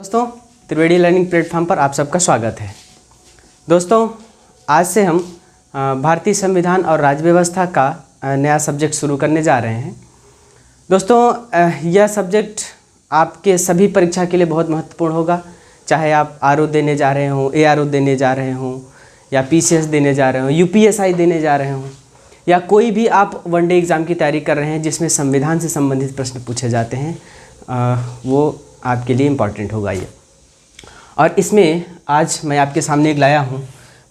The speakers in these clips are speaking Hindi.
दोस्तों, त्रिवेणी लर्निंग प्लेटफॉर्म पर आप सबका स्वागत है। दोस्तों, आज से हम भारतीय संविधान और राज्य व्यवस्था का नया सब्जेक्ट शुरू करने जा रहे हैं। दोस्तों, यह सब्जेक्ट आपके सभी परीक्षा के लिए बहुत महत्वपूर्ण होगा, चाहे आप आरओ देने जा रहे हों, एआरओ देने जा रहे हों, या पीसीएस देने जा रहे हों, यूपीएसआई देने जा रहे हों, या कोई भी आप वनडे एग्ज़ाम की तैयारी कर रहे हैं जिसमें संविधान से संबंधित प्रश्न पूछे जाते हैं, वो आपके लिए इम्पॉर्टेंट होगा ये। और इसमें आज मैं आपके सामने एक लाया हूँ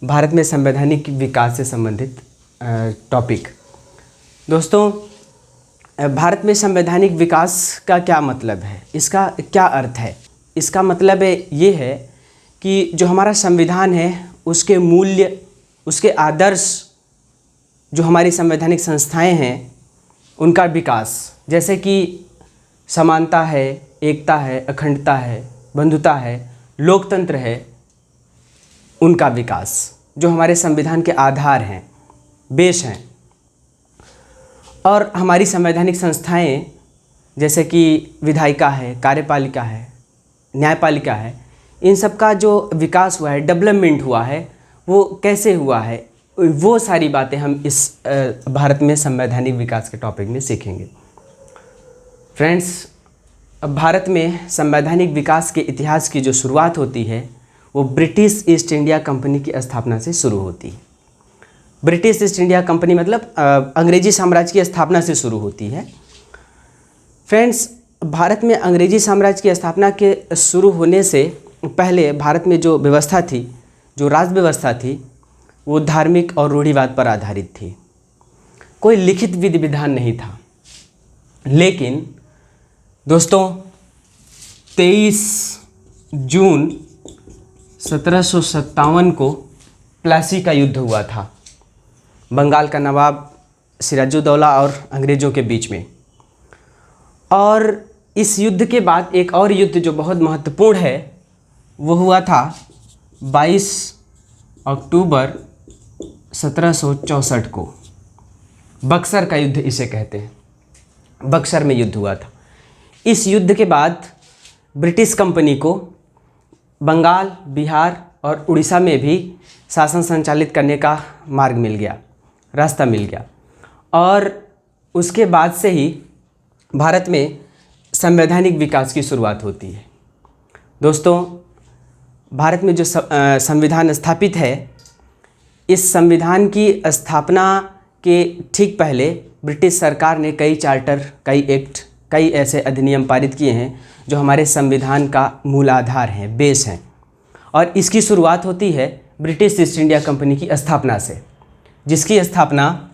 भारत में संवैधानिक विकास से संबंधित टॉपिक। दोस्तों, भारत में संवैधानिक विकास का क्या मतलब है, इसका क्या अर्थ है? इसका मतलब ये है कि जो हमारा संविधान है उसके मूल्य, उसके आदर्श, जो हमारी संवैधानिक संस्थाएं हैं उनका विकास, जैसे कि समानता है, एकता है, अखंडता है, बंधुता है, लोकतंत्र है, उनका विकास जो हमारे संविधान के आधार हैं, बेस हैं। और हमारी संवैधानिक संस्थाएं जैसे कि विधायिका है, कार्यपालिका है, न्यायपालिका है, इन सब का जो विकास हुआ है, डेवलपमेंट हुआ है, वो कैसे हुआ है, वो सारी बातें हम इस भारत में संवैधानिक विकास के टॉपिक में सीखेंगे। फ्रेंड्स, भारत में संवैधानिक विकास के इतिहास की जो शुरुआत होती है वो ब्रिटिश ईस्ट इंडिया कंपनी की स्थापना से शुरू होती है। ब्रिटिश ईस्ट इंडिया कंपनी मतलब अंग्रेजी साम्राज्य की स्थापना से शुरू होती है। फ्रेंड्स, भारत में अंग्रेजी साम्राज्य की स्थापना के शुरू होने से पहले भारत में जो व्यवस्था थी, जो राज व्यवस्था थी, वो धार्मिक और रूढ़िवाद पर आधारित थी। कोई लिखित विधि विधान नहीं था। लेकिन दोस्तों, 23 जून 1757 को प्लासी का युद्ध हुआ था, बंगाल का नवाब सिराजुद्दौला और अंग्रेज़ों के बीच में। और इस युद्ध के बाद एक और युद्ध जो बहुत महत्वपूर्ण है वो हुआ था 22 अक्टूबर 1764 को, बक्सर का युद्ध इसे कहते हैं। बक्सर में युद्ध हुआ था। इस युद्ध के बाद ब्रिटिश कंपनी को बंगाल, बिहार और उड़ीसा में भी शासन संचालित करने का मार्ग मिल गया, रास्ता मिल गया। और उसके बाद से ही भारत में संवैधानिक विकास की शुरुआत होती है। दोस्तों, भारत में जो संविधान स्थापित है, इस संविधान की स्थापना के ठीक पहले ब्रिटिश सरकार ने कई चार्टर, कई एक्ट, कई ऐसे अधिनियम पारित किए हैं जो हमारे संविधान का मूल आधार हैं, बेस हैं। और इसकी शुरुआत होती है ब्रिटिश ईस्ट इंडिया कंपनी की स्थापना से, जिसकी स्थापना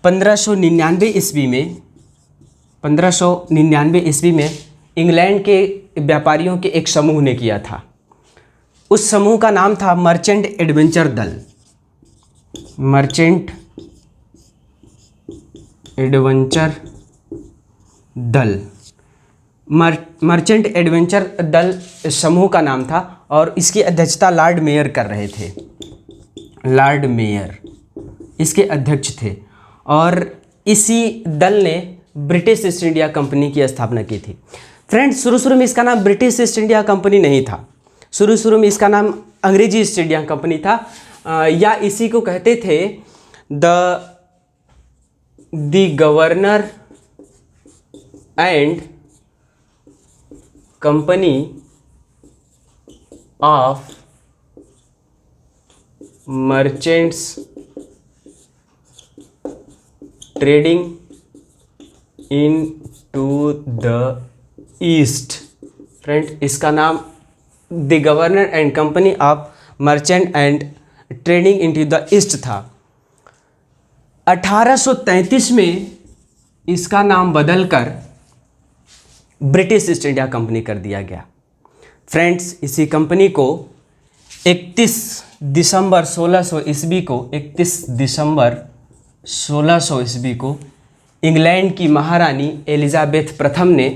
1599 ईस्वी में इंग्लैंड के व्यापारियों के एक समूह ने किया था। उस समूह का नाम था मर्चेंट एडवेंचर दल। मर्चेंट एडवेंचर दल, मर्चेंट एडवेंचर दल समूह का नाम था और इसकी अध्यक्षता लॉर्ड मेयर कर रहे थे। लॉर्ड मेयर इसके अध्यक्ष थे। और इसी दल ने ब्रिटिश ईस्ट इंडिया कंपनी की स्थापना की थी। फ्रेंड्स, शुरू में इसका नाम ब्रिटिश ईस्ट इंडिया कंपनी नहीं था। शुरू में इसका नाम अंग्रेजी ईस्ट इंडिया कंपनी था, या इसी को कहते थे the governor and company of merchants trading into the east. Friend, इसका नाम the governor and company of merchant and trading into the east था। 1833 में इसका नाम बदलकर ब्रिटिश ईस्ट इंडिया कंपनी कर दिया गया। फ्रेंड्स, इसी कंपनी को 31 दिसंबर 1600 ईस्वी को इंग्लैंड की महारानी एलिजाबेथ प्रथम ने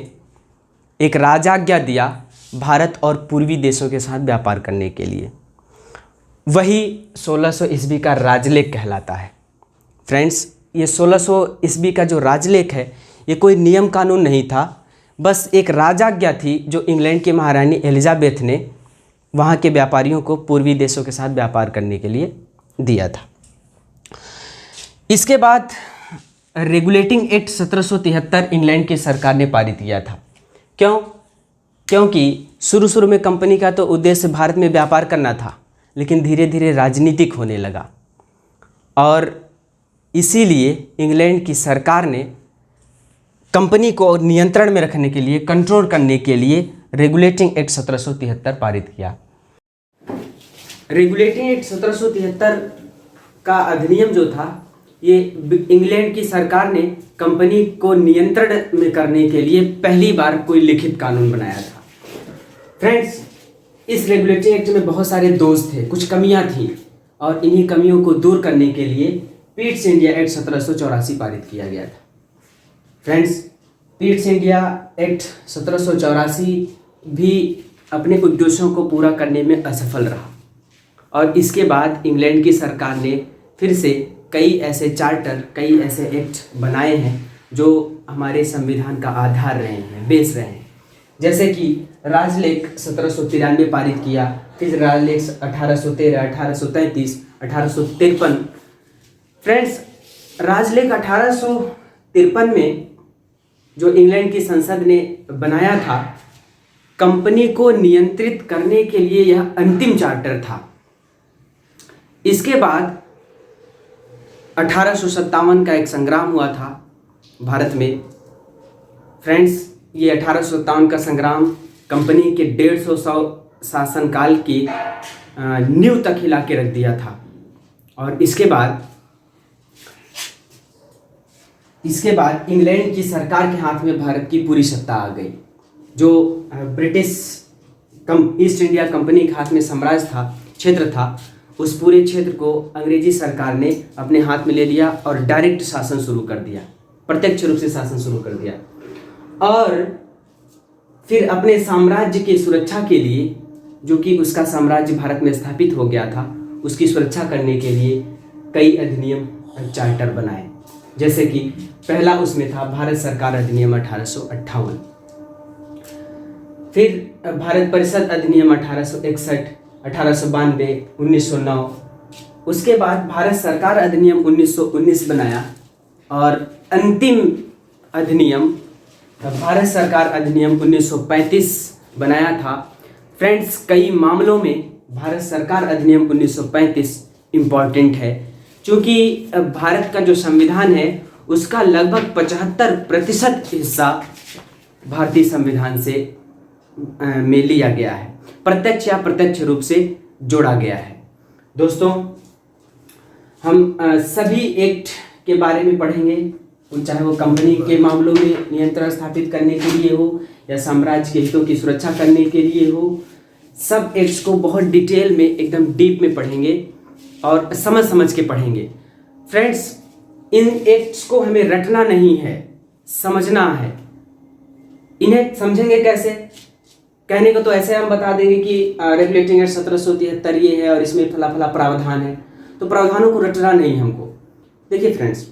एक राजाज्ञा दिया भारत और पूर्वी देशों के साथ व्यापार करने के लिए। वही 1600 ईस्वी का राजलेख कहलाता है। फ्रेंड्स, ये 1600 ईस्वी का जो राजलेख है, ये कोई नियम कानून नहीं था, बस एक राजाज्ञा थी जो इंग्लैंड की महारानी एलिजाबेथ ने वहाँ के व्यापारियों को पूर्वी देशों के साथ व्यापार करने के लिए दिया था। इसके बाद रेगुलेटिंग एक्ट 1773 इंग्लैंड की सरकार ने पारित किया था। क्योंकि शुरू में कंपनी का तो उद्देश्य भारत में व्यापार करना था, लेकिन धीरे धीरे राजनीतिक होने लगा और इसीलिए इंग्लैंड की सरकार ने कंपनी को नियंत्रण में रखने के लिए, कंट्रोल करने के लिए रेगुलेटिंग एक्ट 1773 पारित किया। रेगुलेटिंग एक्ट 1773 का अधिनियम जो था, ये इंग्लैंड की सरकार ने कंपनी को नियंत्रण में करने के लिए पहली बार कोई लिखित कानून बनाया था। फ्रेंड्स, इस रेगुलेटिंग एक्ट में बहुत सारे दोष थे, कुछ कमियां थीं और इन्हीं कमियों को दूर करने के लिए पीट्स इंडिया एक्ट 1784 पारित किया गया था। फ्रेंड्स, पीट्स इंडिया एक्ट 1784 भी अपने उद्देश्यों को पूरा करने में असफल रहा और इसके बाद इंग्लैंड की सरकार ने फिर से कई ऐसे चार्टर, कई ऐसे एक्ट बनाए हैं जो हमारे संविधान का आधार रहे हैं, बेस रहे हैं। जैसे कि राजलेख 1793 पारित किया, फिर राजलेख 1813, 1833, 1853। फ्रेंड्स, राजलेख 1853 में जो इंग्लैंड की संसद ने बनाया था, कंपनी को नियंत्रित करने के लिए यह अंतिम चार्टर था। इसके बाद 1857 का एक संग्राम हुआ था भारत में। फ्रेंड्स, ये 1857 का संग्राम कंपनी के 150 शासनकाल की नींव तक हिला के रख दिया था और इसके बाद इंग्लैंड की सरकार के हाथ में भारत की पूरी सत्ता आ गई। जो ब्रिटिश ईस्ट इंडिया कंपनी के हाथ में साम्राज्य था, क्षेत्र था, उस पूरे क्षेत्र को अंग्रेजी सरकार ने अपने हाथ में ले लिया और डायरेक्ट शासन शुरू कर दिया, प्रत्यक्ष रूप से शासन शुरू कर दिया। और फिर अपने साम्राज्य की सुरक्षा के लिए, जो कि उसका साम्राज्य भारत में स्थापित हो गया था, उसकी सुरक्षा करने के लिए कई अधिनियम, चार्टर बनाए। जैसे कि पहला उसमें था भारत सरकार अधिनियम 1858, फिर भारत परिषद अधिनियम 1861, 1892, 1909। उसके बाद भारत सरकार अधिनियम 1919 बनाया और अंतिम अधिनियम भारत सरकार अधिनियम 1935 बनाया था। फ्रेंड्स, कई मामलों में भारत सरकार अधिनियम 1935 इम्पॉर्टेंट है, क्योंकि भारत का जो संविधान है उसका लगभग 75% हिस्सा भारतीय संविधान से में लिया गया है, प्रत्यक्ष या प्रत्यक्ष रूप से जोड़ा गया है। दोस्तों, हम सभी एक्ट के बारे में पढ़ेंगे, चाहे वो कंपनी के मामलों में नियंत्रण स्थापित करने के लिए हो या साम्राज्य के हितों की सुरक्षा करने के लिए हो। सब एक्ट्स को बहुत डिटेल में, एकदम डीप में पढ़ेंगे और समझ के पढ़ेंगे। फ्रेंड्स, इन एक्ट्स को हमें रटना नहीं है, समझना है। इन्हें समझेंगे कैसे? कहने को तो ऐसे हम बता देंगे कि रेगुलेटिंग एक्ट 1773 ये है और इसमें फला फला प्रावधान है, तो प्रावधानों को रटना नहीं हमको। देखिए फ्रेंड्स,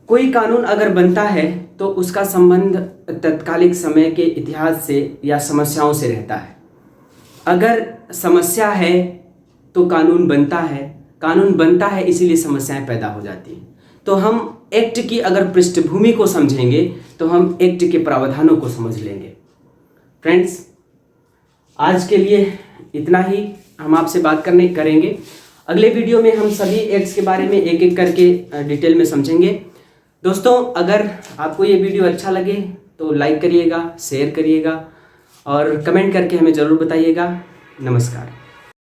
कोई कानून अगर बनता है तो उसका संबंध तत्कालिक समय के इतिहास से या समस्याओं से रहता है। अगर समस्या है तो कानून बनता है, इसीलिए समस्याएं पैदा हो जाती हैं। तो हम एक्ट की अगर पृष्ठभूमि को समझेंगे तो हम एक्ट के प्रावधानों को समझ लेंगे। फ्रेंड्स, आज के लिए इतना ही हम आपसे बात करेंगे। अगले वीडियो में हम सभी एक्ट्स के बारे में एक एक करके डिटेल में समझेंगे। दोस्तों, अगर आपको ये वीडियो अच्छा लगे तो लाइक करिएगा, शेयर करिएगा और कमेंट करके हमें ज़रूर बताइएगा। नमस्कार।